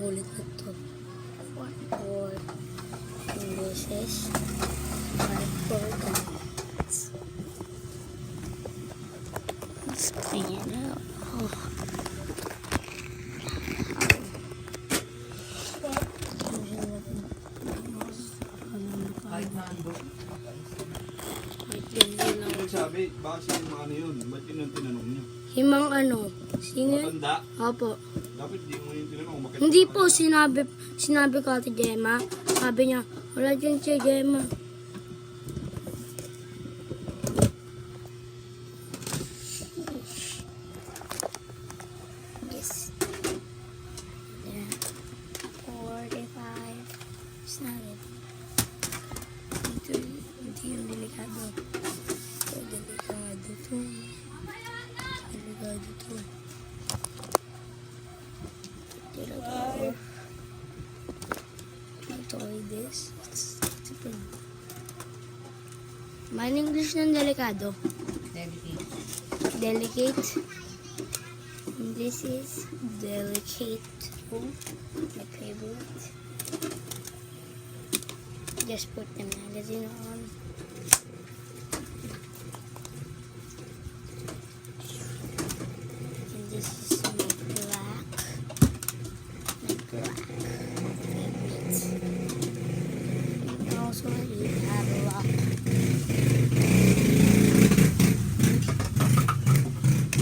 ulit na to. 4. And this is 5 for guys. Let's bring it out. Oh. Sabi, baka sino mga ano yun? Ba't yun ang tinanong niyo? Himang ano? Sino? Matanda? Opo. Dapat di mo yung tinanong. Bakit Hindi po, sinabi ko ate Gemma. Sabi niya, wala dyan si Gemma. Yes. Yeah. 45. It's not it. Ito yung delikado. Ito, delikado to. Delikado to. Delikado. Ito ay this. It's Man English ng delikado. Delicate. Delicate. And this is delicate. Oh, my favorite. Just put the magazine on. And this is my black. My black favorite. And also you have a lock.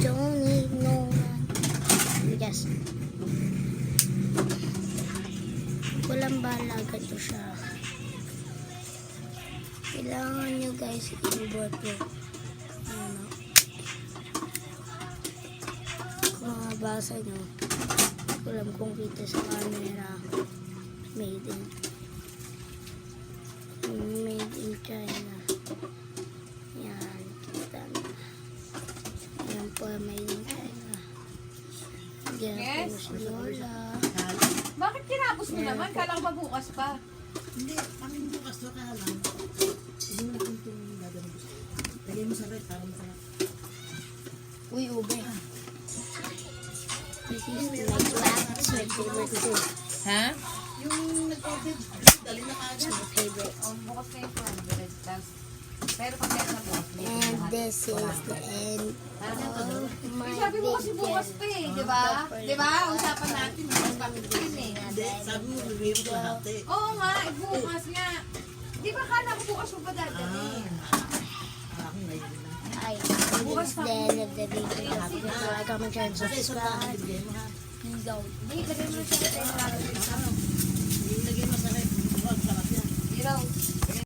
Don't need no one. Yes. Walang bala, ganito siya. Kailangan nyo guys i-board ko. Ano? Kung mabasa nyo, alam kung kita sa camera. Made in China. Yan, kita na. Yan po, made in China. Yan po si Lola. Bakit kinapos mo naman? Kailangan ba bukas pa? Hindi, kaming bukas na ka lang. Hindi mo na kung itong gagawin ko sa'yo. Lagay mo sa red, para masarap. Uy, ube. This is my black. It's my favorite too. Ha? Yung nag-order, dali na kagad. My favorite. Bukas na yung 400. Tapos, pero pag meron na bukas, And this is the end of my sabi mo kasi bukas video. pa eh, di ba? Di ba? Usapan natin, bukas pa yun eh. Hindi, sabi mo, review ko lahat eh. Oo nga, bukas nga. Di ba kala ko bukas mo ba dadalhin? Aking ngayon na. I this is the end of the video. Like, comment, share, and Kasi isa pa ang subscribe. bigay mo ha. Go. Hindi, lagay mo siya sa